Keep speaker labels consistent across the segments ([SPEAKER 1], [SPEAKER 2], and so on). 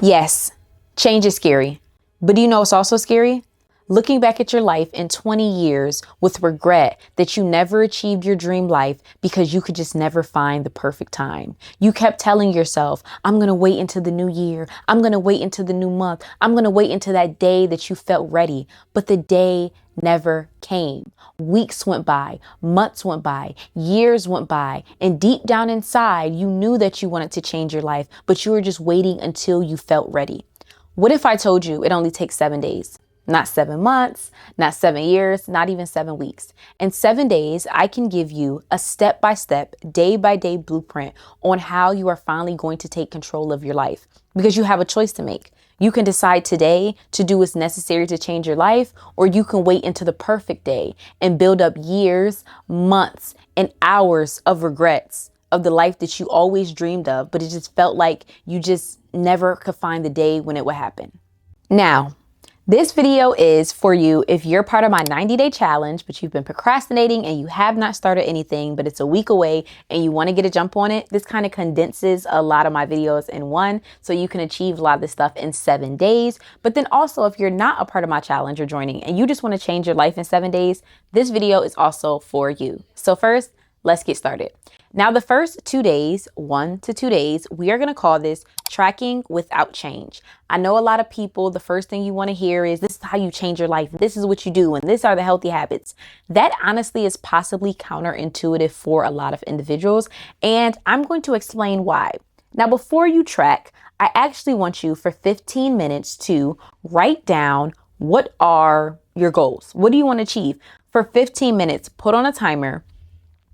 [SPEAKER 1] Yes, change is scary. But do you know what's also scary? Looking back at your life in 20 years with regret that you never achieved your dream life because you could just never find the perfect time. You kept telling yourself, I'm going to wait until the new year. I'm going to wait until the new month. I'm going to wait until that day that you felt ready. But the day never came. Weeks went by, months went by, years went by, and deep down inside, you knew that you wanted to change your life, but you were just waiting until you felt ready. What if I told you it only takes 7 days? Not 7 months, not 7 years, not even 7 weeks. In 7 days, I can give you a step-by-step, day-by-day blueprint on how you are finally going to take control of your life because you have a choice to make. You can decide today to do what's necessary to change your life, or you can wait until the perfect day and build up years, months, and hours of regrets of the life that you always dreamed of, but it just felt like you just never could find the day when it would happen. Now, this video is for you if you're part of my 90-day challenge, but you've been procrastinating and you have not started anything, but it's a week away and you want to get a jump on it. This kind of condenses a lot of my videos in one, so you can achieve a lot of this stuff in 7 days. But then also, if you're not a part of my challenge or joining and you just want to change your life in 7 days, this video is also for you. So first, let's get started. Now, the first 2 days, 1 to 2 days, we are going to call this tracking without change. I know a lot of people, the first thing you want to hear is this is how you change your life. This is what you do. And these are the healthy habits. That honestly is possibly counterintuitive for a lot of individuals. And I'm going to explain why. Now, before you track, I actually want you for 15 minutes to write down what are your goals. What do you want to achieve? For 15 minutes, put on a timer.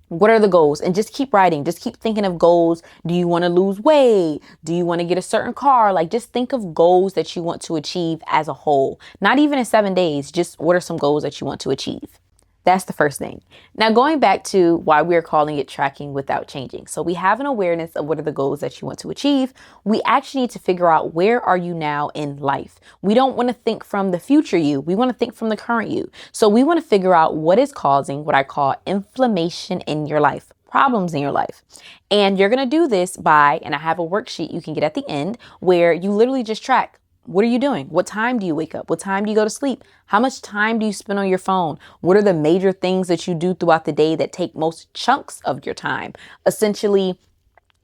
[SPEAKER 1] What are the goals? And just keep writing. Just keep thinking of goals. Do you want to lose weight? Do you want to get a certain car? Like, just think of goals that you want to achieve as a whole. Not even in 7 days. Just what are some goals that you want to achieve? That's the first thing. Now, going back to why we're calling it tracking without changing. So we have an awareness of what are the goals that you want to achieve. We actually need to figure out where are you now in life. We don't want to think from the future you. We want to think from the current you. So we want to figure out what is causing what I call inflammation in your life, problems in your life. And you're going to do this by, and I have a worksheet you can get at the end where you literally just track. What are you doing? What time do you wake up? What time do you go to sleep? How much time do you spend on your phone? What are the major things that you do throughout the day that take most chunks of your time? Essentially,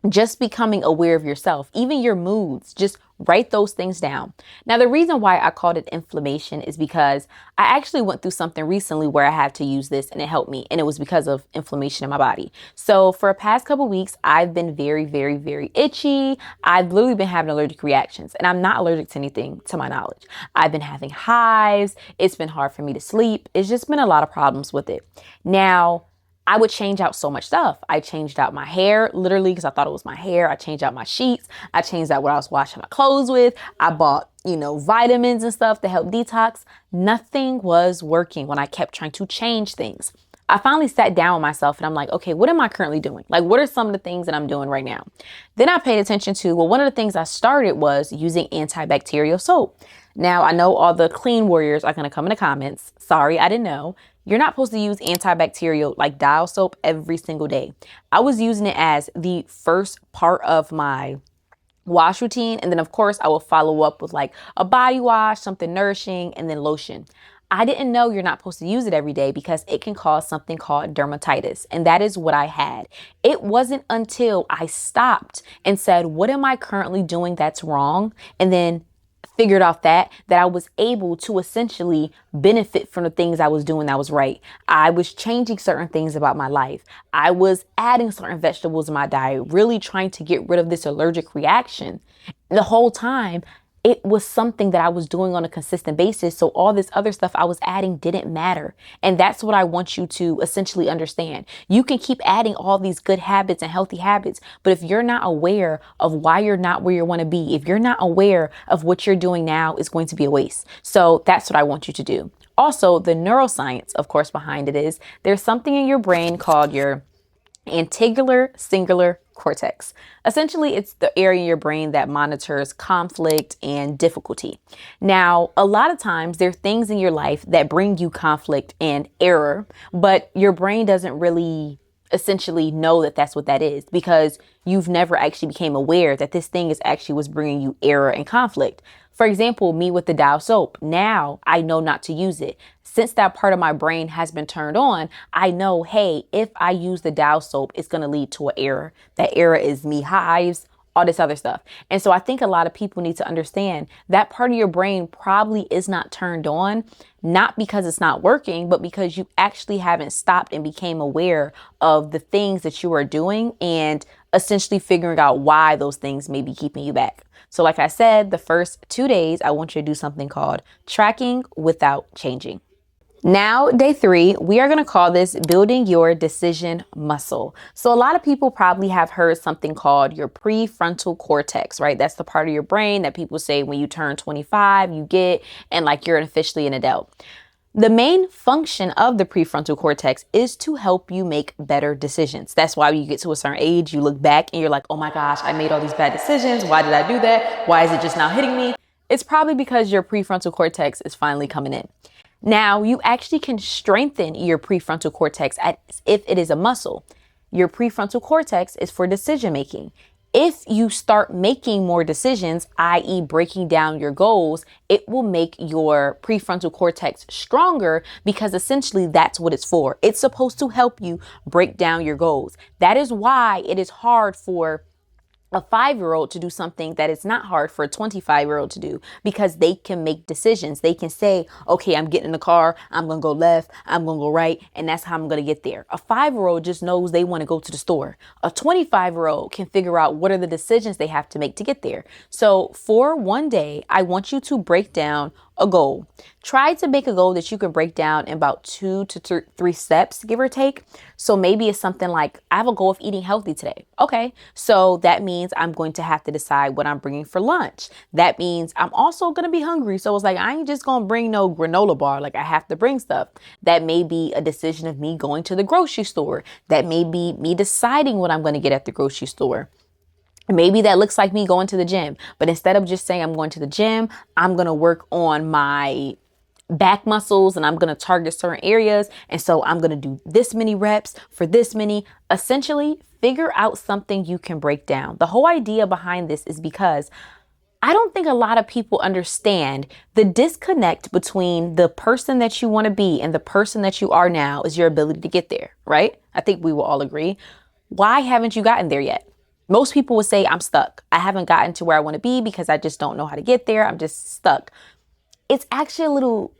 [SPEAKER 1] just becoming aware of yourself, even your moods, just write those things down. Now, the reason why I called it inflammation is because I actually went through something recently where I had to use this and it helped me. And it was because of inflammation in my body. So for the past couple of weeks, I've been very, very, very itchy. I've literally been having allergic reactions, and I'm not allergic to anything to my knowledge. I've been having hives. It's been hard for me to sleep. It's just been a lot of problems with it. Now, I would change out so much stuff. I changed out my hair, literally, because I thought it was my hair. I changed out my sheets. I changed out what I was washing my clothes with. I bought, vitamins and stuff to help detox. Nothing was working when I kept trying to change things. I finally sat down with myself and I'm like, okay, what am I currently doing? Like, what are some of the things that I'm doing right now? Then I paid attention to, well, one of the things I started was using antibacterial soap. Now, I know all the clean warriors are going to come in the comments. Sorry, I didn't know. You're not supposed to use antibacterial like dial soap every single day. I was using it as the first part of my wash routine. And then, of course, I will follow up with like a body wash, something nourishing, and then lotion. I didn't know you're not supposed to use it every day because it can cause something called dermatitis. And that is what I had. It wasn't until I stopped and said, what am I currently doing that's wrong? And then figured out that I was able to essentially benefit from the things I was doing that was right. I was changing certain things about my life. I was adding certain vegetables in my diet, really trying to get rid of this allergic reaction. The whole time, it was something that I was doing on a consistent basis. So all this other stuff I was adding didn't matter. And that's what I want you to essentially understand. You can keep adding all these good habits and healthy habits, but if you're not aware of why you're not where you want to be, if you're not aware of what you're doing now, it's going to be a waste. So that's what I want you to do. Also, the neuroscience, of course, behind it is there's something in your brain called your anterior cingulate cortex. Essentially, it's the area in your brain that monitors conflict and difficulty. Now, a lot of times there are things in your life that bring you conflict and error, but your brain doesn't really essentially know that that's what that is, because you've never actually became aware that this thing is actually what's bringing you error and conflict. For example, me with the Dial soap. Now I know not to use it. Since that part of my brain has been turned on, I know, hey, if I use the Dial soap, it's going to lead to an error. That error is me hives, all this other stuff. And so I think a lot of people need to understand that part of your brain probably is not turned on, not because it's not working, but because you actually haven't stopped and became aware of the things that you are doing and essentially figuring out why those things may be keeping you back. So like I said, the first 2 days, I want you to do something called tracking without changing. Now, day 3, we are going to call this building your decision muscle. So a lot of people probably have heard something called your prefrontal cortex, right? That's the part of your brain that people say when you turn 25, you get, and like you're officially an adult. The main function of the prefrontal cortex is to help you make better decisions. That's why when you get to a certain age, you look back and you're like, oh my gosh, I made all these bad decisions. Why did I do that? Why is it just now hitting me? It's probably because your prefrontal cortex is finally coming in. Now, you actually can strengthen your prefrontal cortex as if it is a muscle. Your prefrontal cortex is for decision making. If you start making more decisions, i.e. breaking down your goals, it will make your prefrontal cortex stronger, because essentially that's what it's for. It's supposed to help you break down your goals. That is why it is hard for a 5-year-old to do something that is not hard for a 25-year-old to do, because they can make decisions. They can say, okay, I'm getting in the car, I'm going to go left, I'm going to go right, and that's how I'm going to get there. A 5-year-old just knows they want to go to the store. A 25-year-old can figure out what are the decisions they have to make to get there. So for one day, I want you to break down a goal. Try to make a goal that you can break down in about 2 to 3 steps, give or take. So maybe it's something like, I have a goal of eating healthy today. Okay, so that means I'm going to have to decide what I'm bringing for lunch. That means I'm also going to be hungry. So it's like, I ain't just going to bring no granola bar. Like, I have to bring stuff. That may be a decision of me going to the grocery store. That may be me deciding what I'm going to get at the grocery store. Maybe that looks like me going to the gym, but instead of just saying I'm going to the gym, I'm going to work on my back muscles and I'm going to target certain areas. And so I'm going to do this many reps for this many. Essentially, figure out something you can break down. The whole idea behind this is because I don't think a lot of people understand the disconnect between the person that you want to be and the person that you are now is your ability to get there, right? I think we will all agree. Why haven't you gotten there yet? Most people would say, I'm stuck. I haven't gotten to where I want to be because I just don't know how to get there. I'm just stuck. It's actually a little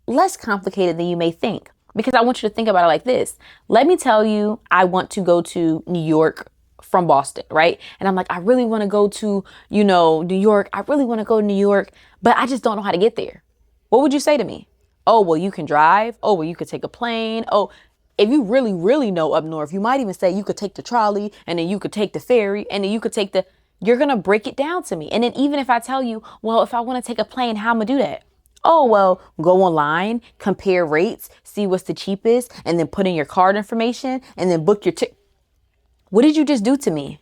[SPEAKER 1] less complicated than you may think, because I want you to think about it like this. Let me tell you, I want to go to New York from Boston, right? And I'm like, I really want to go to, New York. I really want to go to New York, but I just don't know how to get there. What would you say to me? Oh, well, you can drive. Oh, well, you could take a plane. Oh, if you really, really know up north, you might even say you could take the trolley, and then you could take the ferry, and then you could take you're going to break it down to me. And then even if I tell you, well, if I want to take a plane, how am I going to do that? Oh, well, go online, compare rates, see what's the cheapest, and then put in your card information and then book your ticket. What did you just do to me?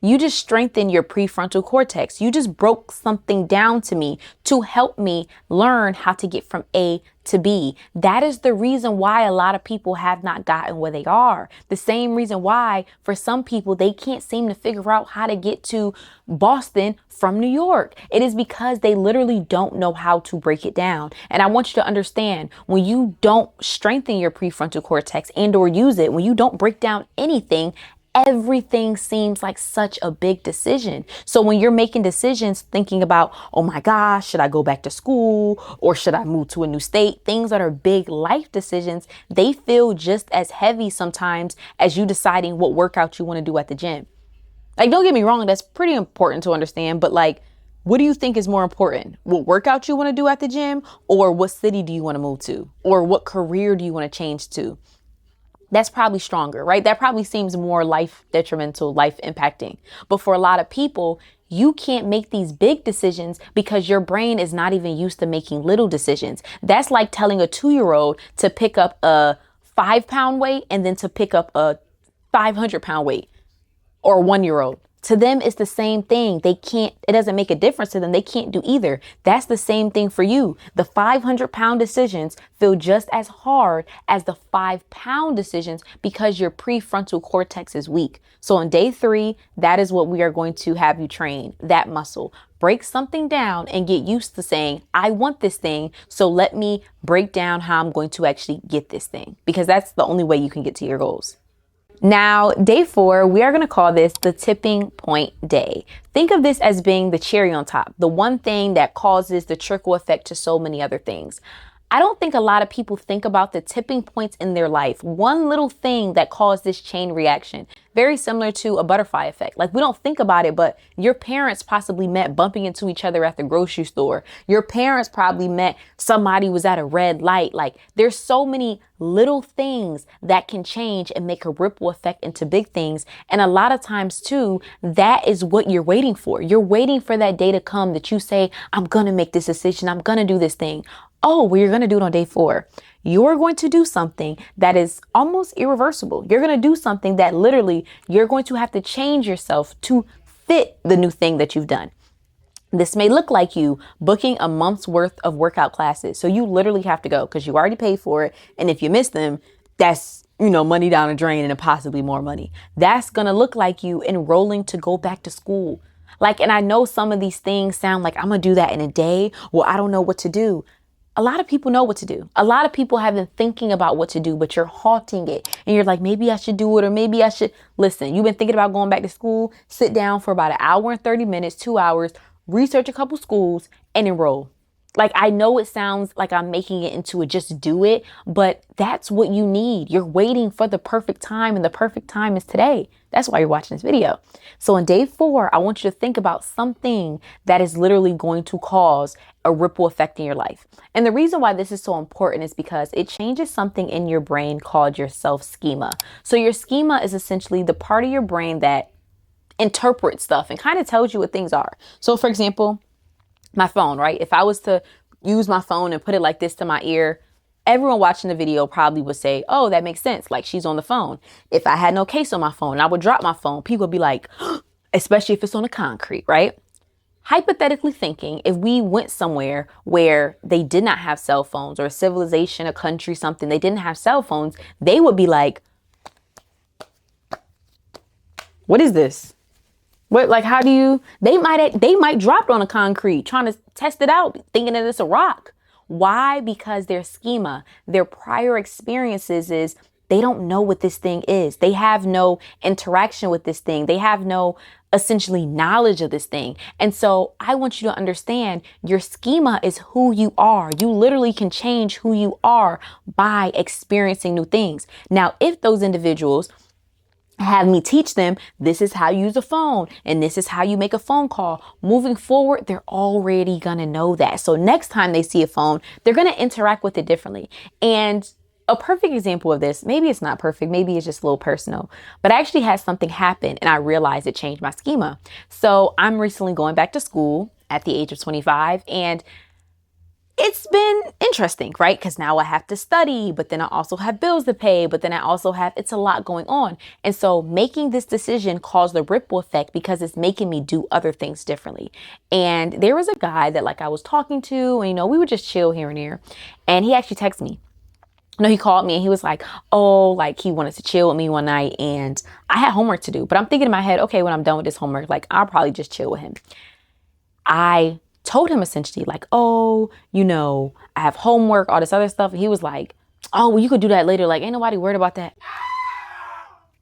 [SPEAKER 1] You just strengthened your prefrontal cortex. You just broke something down to me to help me learn how to get from A to B. That is the reason why a lot of people have not gotten where they are. The same reason why for some people, they can't seem to figure out how to get to Boston from New York. It is because they literally don't know how to break it down. And I want you to understand, when you don't strengthen your prefrontal cortex and or use it, when you don't break down anything, everything seems like such a big decision. So when you're making decisions thinking about, oh my gosh, should I go back to school or should I move to a new state? Things that are big life decisions, they feel just as heavy sometimes as you deciding what workout you want to do at the gym. Like, don't get me wrong, that's pretty important to understand, but like, what do you think is more important? What workout you want to do at the gym, or what city do you want to move to, or what career do you want to change to? That's probably stronger, right? That probably seems more life detrimental, life impacting. But for a lot of people, you can't make these big decisions because your brain is not even used to making little decisions. That's like telling a 2-year-old to pick up a 5-pound weight and then to pick up a 500-pound weight, or a 1-year-old To them, it's the same thing. It doesn't make a difference to them. They can't do either. That's the same thing for you. The 500-pound decisions feel just as hard as the 5-pound decisions because your prefrontal cortex is weak. So on day 3, that is what we are going to have you train, that muscle. Break something down and get used to saying, I want this thing. So let me break down how I'm going to actually get this thing, because that's the only way you can get to your goals. Now, day 4, we are going to call this the tipping point day. Think of this as being the cherry on top, the one thing that causes the trickle effect to so many other things. I don't think a lot of people think about the tipping points in their life. One little thing that caused this chain reaction, very similar to a butterfly effect. Like, we don't think about it, but your parents possibly met bumping into each other at the grocery store. Your parents probably met somebody was at a red light. Like, there's so many little things that can change and make a ripple effect into big things. And a lot of times too, that is what you're waiting for. You're waiting for that day to come that you say, I'm going to make this decision. I'm going to do this thing. Oh, well, you're going to do it on day 4. You're going to do something that is almost irreversible. You're going to do something that literally you're going to have to change yourself to fit the new thing that you've done. This may look like you booking a month's worth of workout classes. So you literally have to go because you already paid for it. And if you miss them, that's, money down the drain and possibly more money. That's going to look like you enrolling to go back to school. And I know some of these things sound like I'm going to do that in a day. Well, I don't know what to do. A lot of people know what to do. A lot of people have been thinking about what to do, but you're halting it. And you're like, maybe I should do it, or maybe I should. Listen, you've been thinking about going back to school. Sit down for about 1 hour and 30 minutes, 2 hours, research a couple schools and enroll. I know it sounds like I'm making it into a just do it, but that's what you need. You're waiting for the perfect time, and the perfect time is today. That's why you're watching this video. So on day 4, I want you to think about something that is literally going to cause a ripple effect in your life. And the reason why this is so important is because it changes something in your brain called your self-schema. So your schema is essentially the part of your brain that interprets stuff and kind of tells you what things are. So for example, my phone, right? If I was to use my phone and put it like this to my ear, everyone watching the video probably would say, oh, that makes sense. Like, she's on the phone. If I had no case on my phone and I would drop my phone, people would be like, especially if it's on the concrete, right? Hypothetically thinking, if we went somewhere where they did not have cell phones, or a civilization, a country, something, they didn't have cell phones, they would be like, what is this? What, how do you, they might drop it on the concrete trying to test it out, thinking that it's a rock. Why? Because their schema, their prior experiences is they don't know what this thing is. They have no interaction with this thing. They have no essentially knowledge of this thing. And so I want you to understand your schema is who you are. You literally can change who you are by experiencing new things. Now, if those individuals have me teach them, this is how you use a phone and this is how you make a phone call. Moving forward, they're already going to know that. So next time they see a phone, they're going to interact with it differently. And a perfect example of this, maybe it's not perfect, maybe it's just a little personal, but I actually had something happen and I realized it changed my schema. So I'm recently going back to school at the age of 25, and it's been interesting, right? Because now I have to study, but then I also have bills to pay, but then I also have, it's a lot going on. And so making this decision caused a ripple effect because it's making me do other things differently. And there was a guy that I was talking to, and we would just chill here and there. And he actually texted me. No, he called me and he was like, oh, he wanted to chill with me one night and I had homework to do. But I'm thinking in my head, okay, when I'm done with this homework, I'll probably just chill with him. I told him essentially oh, I have homework, all this other stuff. And he was like, oh, well, you could do that later. Ain't nobody worried about that.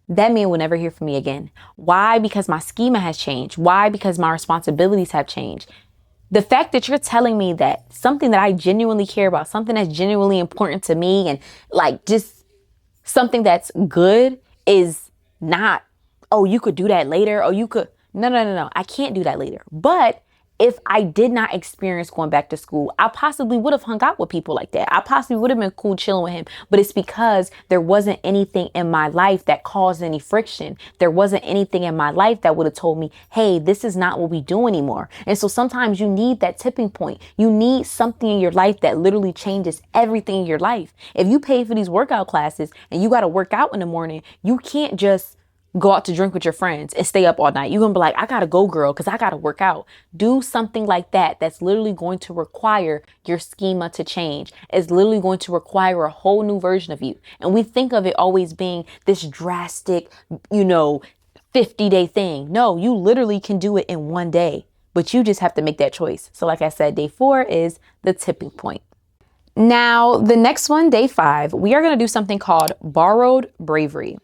[SPEAKER 1] That man will never hear from me again. Why? Because my schema has changed. Why? Because my responsibilities have changed. The fact that you're telling me that something that I genuinely care about, something that's genuinely important to me, and just something that's good is not, oh, you could do that later. Oh, you could. No. I can't do that later. But if I did not experience going back to school, I possibly would have hung out with people like that. I possibly would have been cool chilling with him, but it's because there wasn't anything in my life that caused any friction. There wasn't anything in my life that would have told me, hey, this is not what we do anymore. And so sometimes you need that tipping point. You need something in your life that literally changes everything in your life. If you pay for these workout classes and you got to work out in the morning, you can't just go out to drink with your friends and stay up all night. You're going to be like, I got to go, girl, because I got to work out. Do something like that. That's literally going to require your schema to change. It's literally going to require a whole new version of you. And we think of it always being this drastic, 50-day thing. No, you literally can do it in one day, but you just have to make that choice. So like I said, day 4 is the tipping point. Now, the next one, day 5, we are going to do something called borrowed bravery.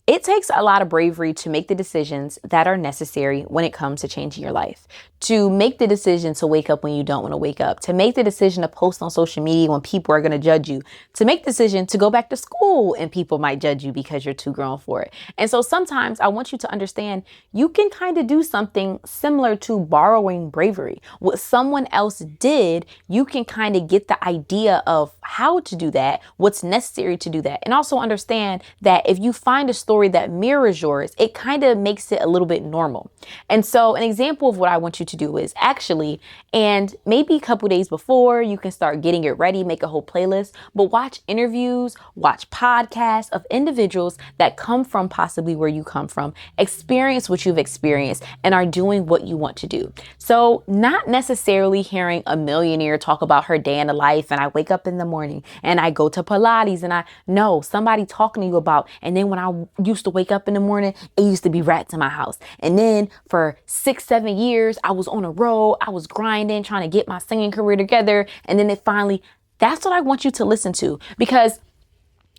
[SPEAKER 1] It takes a lot of bravery to make the decisions that are necessary when it comes to changing your life. To make the decision to wake up when you don't want to wake up, to make the decision to post on social media when people are going to judge you, to make the decision to go back to school and people might judge you because you're too grown for it. And so sometimes I want you to understand you can kind of do something similar to borrowing bravery. What someone else did, you can kind of get the idea of how to do that, what's necessary to do that. And also understand that if you find a story that mirrors yours, it kind of makes it a little bit normal. And so an example of what I want you to do is actually, and maybe a couple days before, you can start getting it ready, make a whole playlist, but watch interviews, watch podcasts of individuals that come from possibly where you come from, experience what you've experienced, and are doing what you want to do. So not necessarily hearing a millionaire talk about her day in the life, and I wake up in the morning and I go to Pilates, and I know somebody talking to you about, and then when I used to wake up in the morning, it used to be rats in my house. And then for 6-7 years, I was on a road, I was grinding, trying to get my singing career together. And then it finally, that's what I want you to listen to, because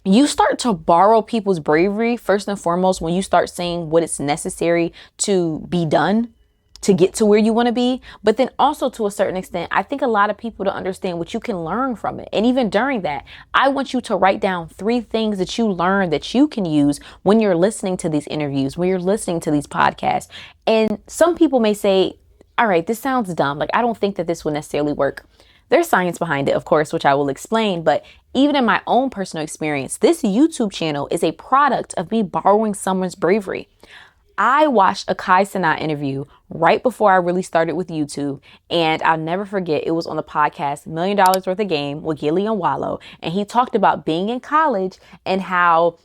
[SPEAKER 1] you start to borrow people's bravery first and foremost when you start saying what is necessary to be done to get to where you want to be. But then also to a certain extent, I think a lot of people don't understand what you can learn from it. And even during that, I want you to write down 3 things that you learn that you can use when you're listening to these interviews, when you're listening to these podcasts. And some people may say, all right, this sounds dumb. Like, I don't think that this would necessarily work. There's science behind it, of course, which I will explain. But even in my own personal experience, this YouTube channel is a product of me borrowing someone's bravery. I watched a Kai Cenat interview right before I really started with YouTube, and I'll never forget, it was on the podcast $1 Million Worth of Game with Gilly and Wallow, and he talked about being in college and how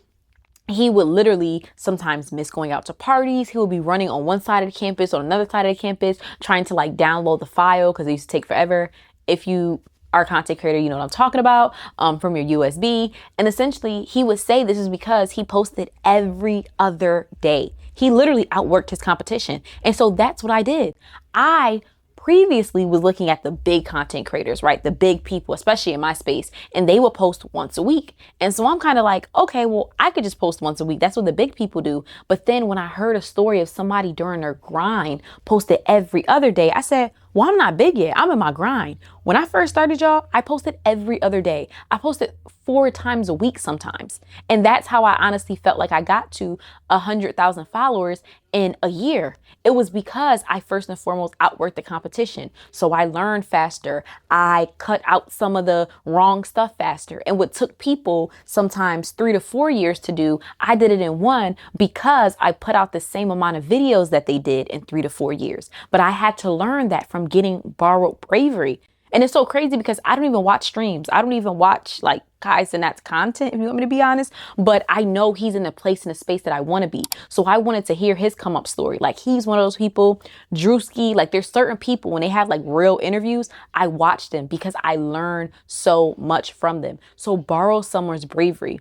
[SPEAKER 1] he would literally sometimes miss going out to parties. He would be running on one side of the campus, on another side of the campus, trying to download the file because it used to take forever. If you are a content creator, you know what I'm talking about, from your USB. And essentially, he would say this is because he posted every other day. He literally outworked his competition. And so that's what I did. I previously was looking at the big content creators, right? The big people, especially in my space, and they will post once a week. And so I'm kind of like, okay, well, I could just post once a week. That's what the big people do. But then when I heard a story of somebody during their grind posted every other day, I said, well, I'm not big yet. I'm in my grind. When I first started, y'all, I posted every other day. I posted 4 times a week sometimes. And that's how I honestly felt like I got to 100,000 followers in a year. It was because I first and foremost outworked the competition. So I learned faster. I cut out some of the wrong stuff faster. And what took people sometimes 3 to 4 years to do, I did it in 1 because I put out the same amount of videos that they did in 3 to 4 years. But I had to learn that from getting borrowed bravery. And it's so crazy because I don't even watch streams. I don't even watch Kai Cenat's content, if you want me to be honest. But I know he's in a place, in a space that I want to be. So I wanted to hear his come up story. He's one of those people, Drewski, there's certain people when they have real interviews, I watch them because I learn so much from them. So borrow someone's bravery.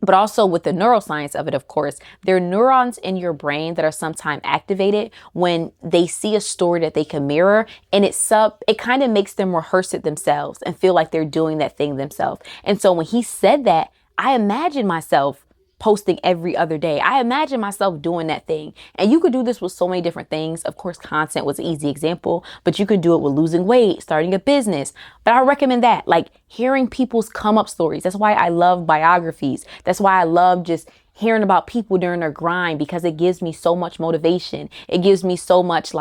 [SPEAKER 1] But also with the neuroscience of it, of course, there are neurons in your brain that are sometimes activated when they see a story that they can mirror, and it kind of makes them rehearse it themselves and feel like they're doing that thing themselves. And so when he said that, I imagined myself posting every other day. I imagine myself doing that thing. And you could do this with so many different things. Of course, content was an easy example, but you could do it with losing weight, starting a business. But I recommend that, hearing people's come up stories. That's why I love biographies. That's why I love just hearing about people during their grind, because it gives me so much motivation. It gives me so much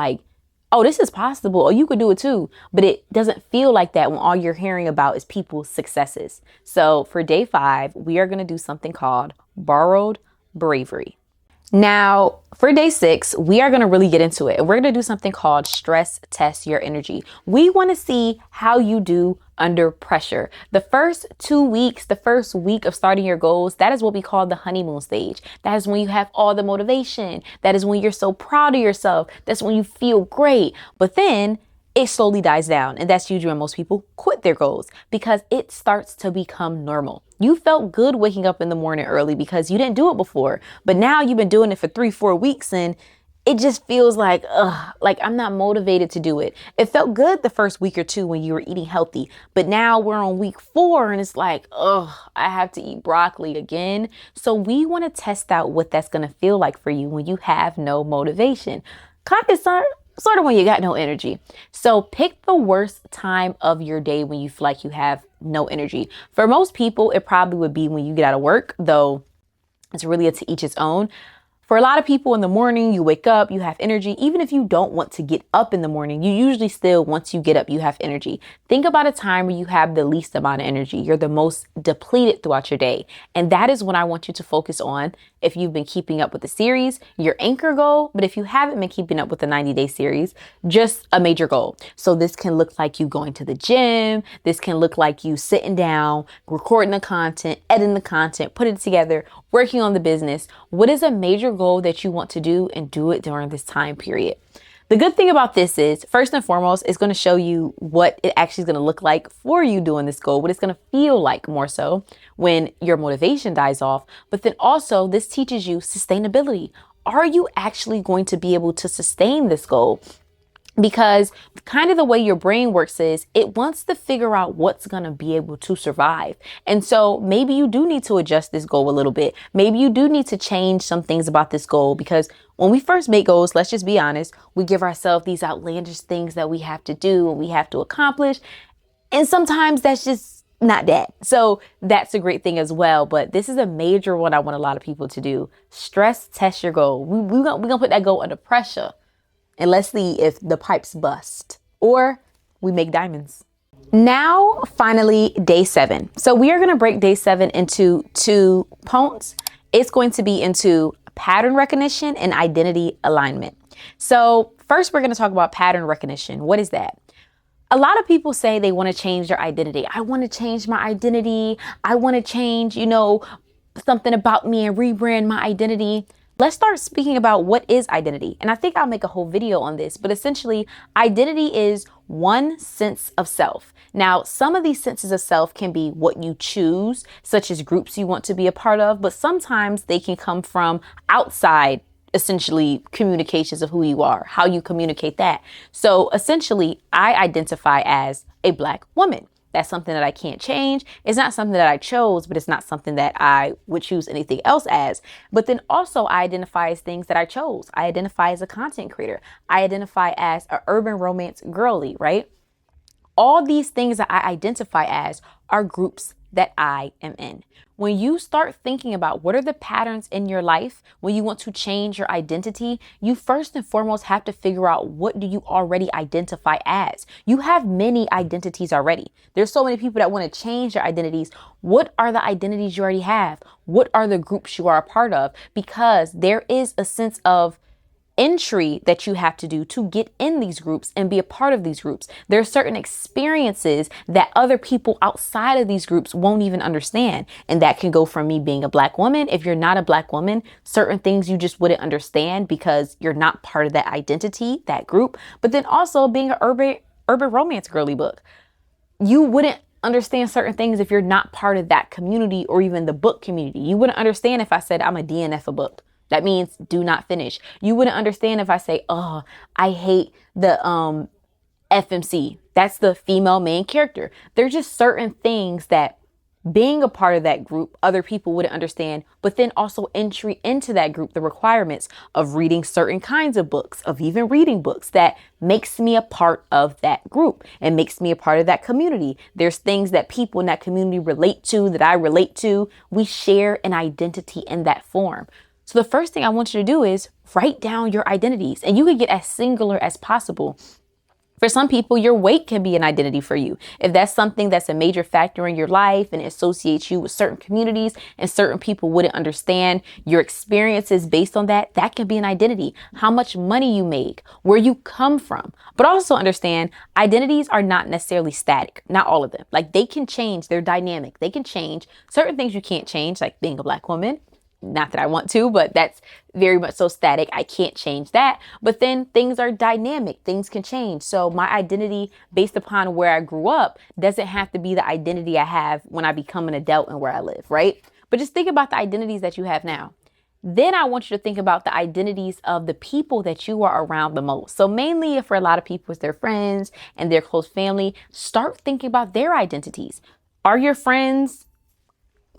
[SPEAKER 1] oh, this is possible, or you could do it too. But it doesn't feel like that when all you're hearing about is people's successes. So for day 5, we are going to do something called borrowed bravery. Now, for day 6, we are going to really get into it. And we're going to do something called stress test your energy. We want to see how you do under pressure. The first 2 weeks, the first week of starting your goals, that is what we call the honeymoon stage. That is when you have all the motivation. That is when you're so proud of yourself. That's when you feel great. But then it slowly dies down. And that's usually when most people quit their goals because it starts to become normal. You felt good waking up in the morning early because you didn't do it before. But now you've been doing it for 3-4 weeks and it just feels like I'm not motivated to do it. It felt good the first week or two when you were eating healthy. But now we're on week 4 and it's like, I have to eat broccoli again. So we want to test out what that's going to feel like for you when you have no motivation. Kind of sort of when you got no energy. So pick the worst time of your day when you feel like you have no energy. For most people, it probably would be when you get out of work, though it's really to each its own. For a lot of people in the morning, you wake up, you have energy. Even if you don't want to get up in the morning, you usually still, once you get up, you have energy. Think about a time where you have the least amount of energy. You're the most depleted throughout your day. And that is what I want you to focus on. If you've been keeping up with the series, your anchor goal. But if you haven't been keeping up with the 90-day series, just a major goal. So this can look like you going to the gym. This can look like you sitting down, recording the content, editing the content, putting it together, working on the business. What is a major goal that you want to do and do it during this time period? The good thing about this is, first and foremost, it's going to show you what it actually is going to look like for you doing this goal, what it's going to feel like more so when your motivation dies off. But then also this teaches you sustainability. Are you actually going to be able to sustain this goal? Because kind of the way your brain works is it wants to figure out what's going to be able to survive. And so maybe you do need to adjust this goal a little bit. Maybe you do need to change some things about this goal, because when we first make goals, let's just be honest, we give ourselves these outlandish things that we have to do and we have to accomplish. And sometimes that's just not that. So that's a great thing as well. But this is a major one I want a lot of people to do. Stress test your goal. We're gonna put that goal under pressure. And let's see if the pipes bust or we make diamonds. Now, finally, day 7. So we are going to break day 7 into 2 points. It's going to be into pattern recognition and identity alignment. So first, we're going to talk about pattern recognition. What is that? A lot of people say they want to change their identity. I want to change my identity. I want to change, something about me and rebrand my identity. Let's start speaking about what is identity. And I think I'll make a whole video on this, but essentially identity is one sense of self. Now, some of these senses of self can be what you choose, such as groups you want to be a part of, but sometimes they can come from outside, essentially communications of who you are, how you communicate that. So essentially, I identify as a Black woman. That's something that I can't change. It's not something that I chose, but it's not something that I would choose anything else as. But then also I identify as things that I chose. I identify as a content creator. I identify as an urban romance girly, right? All these things that I identify as are groups that I am in. When you start thinking about what are the patterns in your life, when you want to change your identity, you first and foremost have to figure out what do you already identify as. You have many identities already. There's so many people that want to change their identities. What are the identities you already have? What are the groups you are a part of? Because there is a sense of entry that you have to do to get in these groups and be a part of these groups. There are certain experiences that other people outside of these groups won't even understand. And that can go from me being a Black woman. If you're not a Black woman, certain things you just wouldn't understand because you're not part of that identity, that group. But then also being an urban romance girly book. You wouldn't understand certain things if you're not part of that community or even the book community. You wouldn't understand if I said I'm a DNF a book. That means do not finish. You wouldn't understand if I say, I hate the FMC. That's the female main character. There's just certain things that being a part of that group, other people wouldn't understand, but then also entry into that group, the requirements of reading certain kinds of books, of even reading books that makes me a part of that group and makes me a part of that community. There's things that people in that community relate to that I relate to. We share an identity in that form. So the first thing I want you to do is write down your identities, and you can get as singular as possible. For some people, your weight can be an identity for you. If that's something that's a major factor in your life and it associates you with certain communities and certain people wouldn't understand your experiences based on that, that can be an identity. How much money you make, where you come from. But also understand identities are not necessarily static. Not all of them. Like they can change. They're dynamic. They can change. Certain things you can't change, like being a Black woman. Not that I want to, but that's very much so static. I can't change that. But then things are dynamic. Things can change. So my identity based upon where I grew up doesn't have to be the identity I have when I become an adult and where I live, right? But just think about the identities that you have now. Then I want you to think about the identities of the people that you are around the most. So mainly for a lot of people, it's their friends and their close family. Start thinking about their identities. Are your friends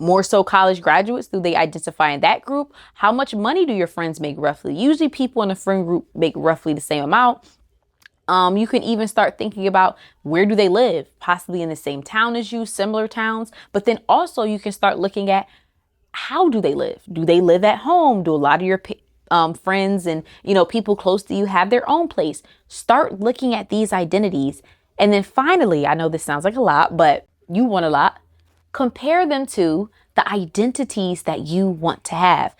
[SPEAKER 1] more so college graduates? Do they identify in that group? How much money do your friends make roughly? Usually people in a friend group make roughly the same amount. You can even start thinking about where do they live, possibly in the same town as you, similar towns. But then also you can start looking at how do they live? Do they live at home? Do a lot of your friends and, people close to you have their own place? Start looking at these identities. And then finally, I know this sounds like a lot, but you want a lot. Compare them to the identities that you want to have.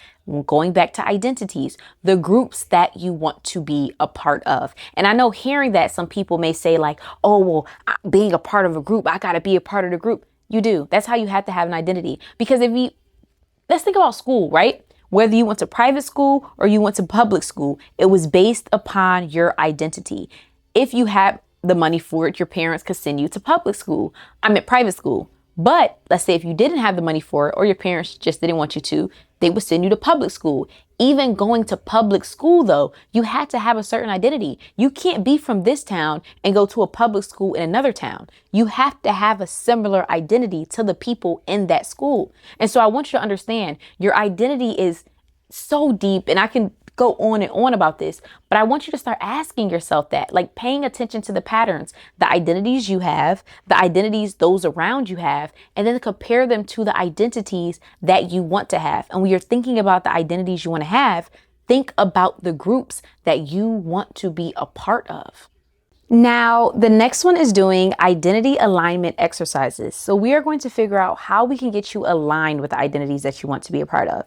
[SPEAKER 1] Going back to identities, the groups that you want to be a part of. And I know hearing that some people may say like, oh, well, being a part of a group, I got to be a part of the group. You do. That's how you have to have an identity. Because let's think about school, right? Whether you went to private school or you went to public school, it was based upon your identity. If you had the money for it, your parents could send you to public school. I'm at private school. But let's say if you didn't have the money for it or your parents just didn't want you to, they would send you to public school. Even going to public school, though, you had to have a certain identity. You can't be from this town and go to a public school in another town. You have to have a similar identity to the people in that school. And so I want you to understand your identity is so deep, and I can go on and on about this, but I want you to start asking yourself that, like paying attention to the patterns, the identities you have, the identities those around you have, and then compare them to the identities that you want to have. And when you're thinking about the identities you want to have, think about the groups that you want to be a part of. Now, the next one is doing identity alignment exercises. So we are going to figure out how we can get you aligned with the identities that you want to be a part of.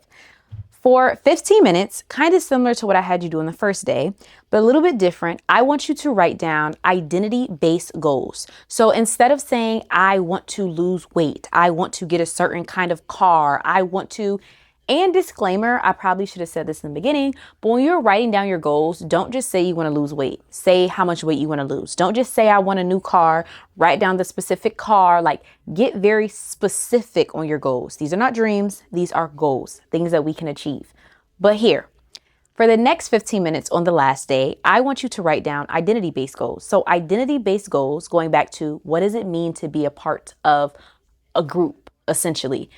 [SPEAKER 1] For 15 minutes, kind of similar to what I had you do on the first day, but a little bit different, I want you to write down identity-based goals. So instead of saying, I want to lose weight, I want to get a certain kind of car, and disclaimer, I probably should have said this in the beginning, but when you're writing down your goals, don't just say you want to lose weight. Say how much weight you want to lose. Don't just say I want a new car. Write down the specific car. Like, get very specific on your goals. These are not dreams. These are goals, things that we can achieve. But here, for the next 15 minutes on the last day, I want you to write down identity-based goals. So identity-based goals, going back to what does it mean to be a part of a group, essentially.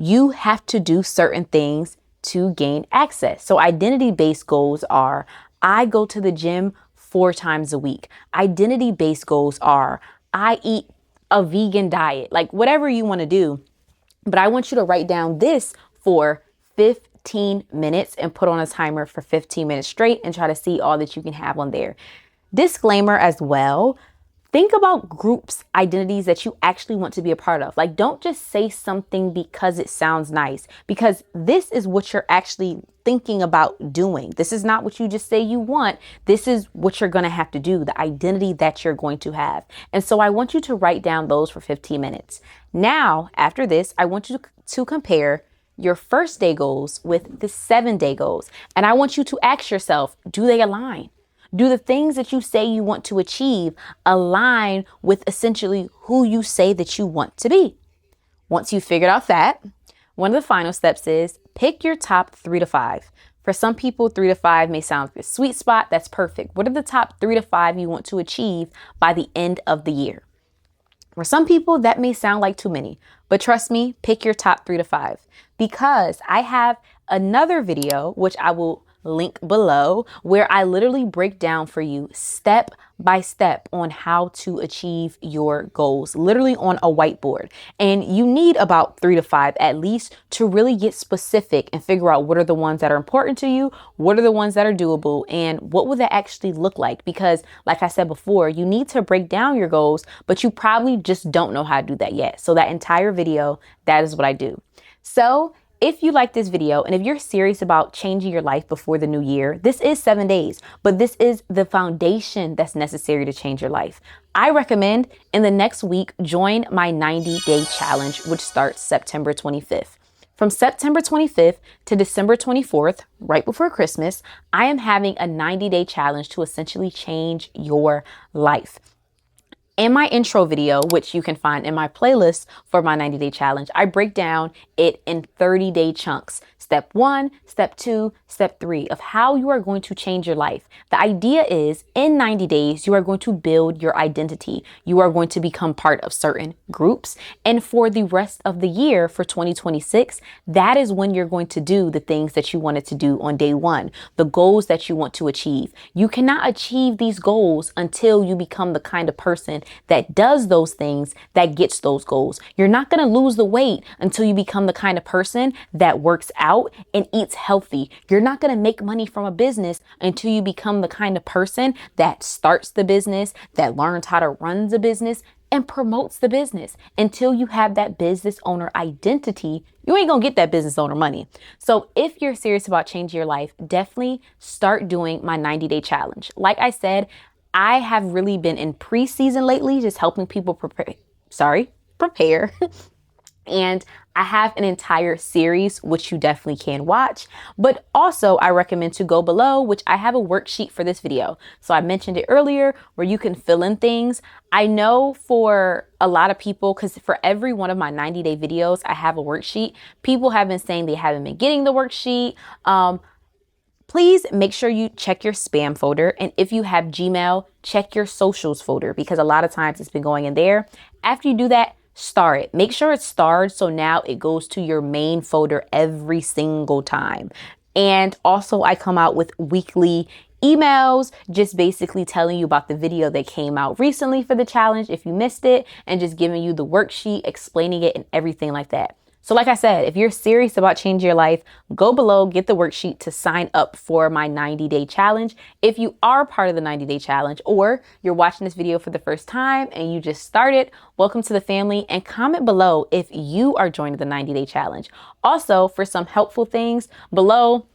[SPEAKER 1] You have to do certain things to gain access. So identity-based goals are, I go to the gym 4 times a week. Identity-based goals are, I eat a vegan diet, like whatever you want to do. But I want you to write down this for 15 minutes and put on a timer for 15 minutes straight and try to see all that you can have on there. Disclaimer as well. Think about groups, identities that you actually want to be a part of. Like, don't just say something because it sounds nice, because this is what you're actually thinking about doing. This is not what you just say you want. This is what you're going to have to do, the identity that you're going to have. And so I want you to write down those for 15 minutes. Now, after this, I want you to compare your first day goals with the 7-day goals. And I want you to ask yourself, do they align? Do the things that you say you want to achieve align with essentially who you say that you want to be? Once you've figured out that, one of the final steps is pick your top 3 to 5. For some people, 3 to 5 may sound like a sweet spot. That's perfect. What are the top 3 to 5 you want to achieve by the end of the year? For some people, that may sound like too many, but trust me, pick your top 3 to 5, because I have another video, which I will link below, where I literally break down for you step by step on how to achieve your goals, literally on a whiteboard. And you need about 3 to 5 at least to really get specific and figure out what are the ones that are important to you, what are the ones that are doable, and what will that actually look like? Because like I said before, you need to break down your goals, but you probably just don't know how to do that yet. So that entire video, that is what I do. So if you like this video and if you're serious about changing your life before the new year, this is 7 days, but this is the foundation that's necessary to change your life. I recommend in the next week, join my 90-day challenge, which starts September 25th. From September 25th to December 24th, right before Christmas, I am having a 90-day challenge to essentially change your life. In my intro video, which you can find in my playlist for my 90-day challenge, I break down it in 30-day chunks. Step 1, step 2, step 3 of how you are going to change your life. The idea is in 90 days, you are going to build your identity. You are going to become part of certain groups. And for the rest of the year, for 2026, that is when you're going to do the things that you wanted to do on day 1, the goals that you want to achieve. You cannot achieve these goals until you become the kind of person that does those things, that gets those goals. You're not going to lose the weight until you become the kind of person that works out and eats healthy. You're not going to make money from a business until you become the kind of person that starts the business, that learns how to run the business and promotes the business. Until you have that business owner identity, you ain't gonna get that business owner money. So if you're serious about changing your life, definitely start doing my 90-day challenge. Like I said, I have really been in pre-season lately, just helping people prepare. And I have an entire series, which you definitely can watch. But also I recommend to go below, which I have a worksheet for this video. So I mentioned it earlier where you can fill in things. I know for a lot of people, because for every one of my 90-day videos, I have a worksheet. People have been saying they haven't been getting the worksheet. Please make sure you check your spam folder. And if you have Gmail, check your socials folder because a lot of times it's been going in there. After you do that, star it. Make sure it's starred so now it goes to your main folder every single time. And also I come out with weekly emails, just basically telling you about the video that came out recently for the challenge if you missed it, and just giving you the worksheet, explaining it and everything like that. So like I said, if you're serious about changing your life, go below, get the worksheet to sign up for my 90-day challenge. If you are part of the 90-day challenge or you're watching this video for the first time and you just started, welcome to the family, and comment below if you are joining the 90-day challenge. Also, for some helpful things below,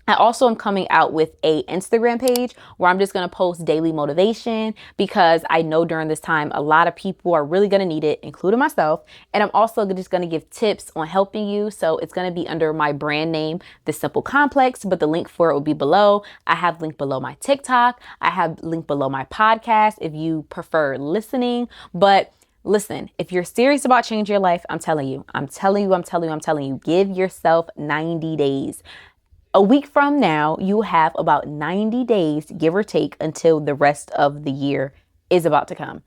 [SPEAKER 1] I also am coming out with a Instagram page where I'm just going to post daily motivation because I know during this time, a lot of people are really going to need it, including myself. And I'm also just going to give tips on helping you. So it's going to be under my brand name, The Simple Complex, but the link for it will be below. I have linked below my TikTok. I have linked below my podcast if you prefer listening. But listen, if you're serious about changing your life, I'm telling you, give yourself 90 days. A week from now, you have about 90 days, give or take, until the rest of the year is about to come.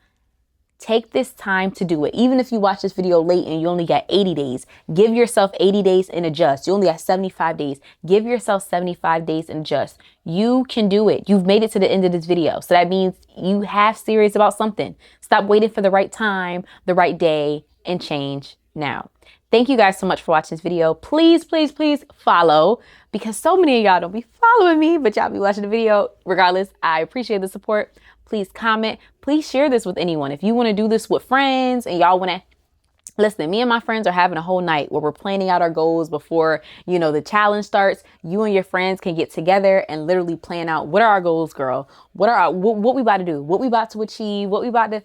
[SPEAKER 1] Take this time to do it. Even if you watch this video late and you only got 80 days, give yourself 80 days and adjust. You only got 75 days. Give yourself 75 days and adjust. You can do it. You've made it to the end of this video. So that means you have serious about something. Stop waiting for the right time, the right day, and change now. Thank you guys so much for watching this video. Please, please, please follow because so many of y'all don't be following me, but y'all be watching the video. Regardless, I appreciate the support. Please comment. Please share this with anyone. If you want to do this with friends and y'all want to listen, me and my friends are having a whole night where we're planning out our goals before, the challenge starts. You and your friends can get together and literally plan out what are our goals, girl? What we about to do? What we about to achieve? What we about to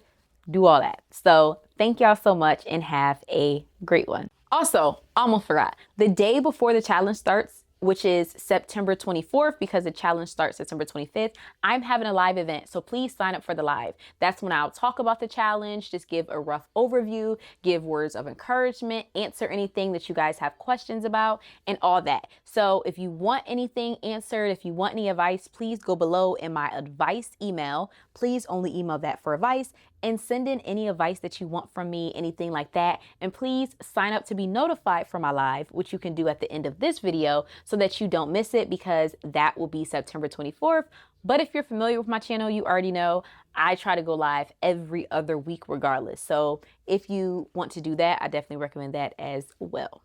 [SPEAKER 1] do, all that. So thank y'all so much and have a great one. Also, almost forgot, the day before the challenge starts, which is September 24th, because the challenge starts September 25th, I'm having a live event. So please sign up for the live. That's when I'll talk about the challenge, just give a rough overview, give words of encouragement, answer anything that you guys have questions about and all that. So if you want anything answered, if you want any advice, please go below in my advice email. Please only email that for advice. and send in any advice that you want from me, anything like that. And please sign up to be notified for my live, which you can do at the end of this video so that you don't miss it, because that will be September 24th. But if you're familiar with my channel, you already know I try to go live every other week regardless. So if you want to do that, I definitely recommend that as well.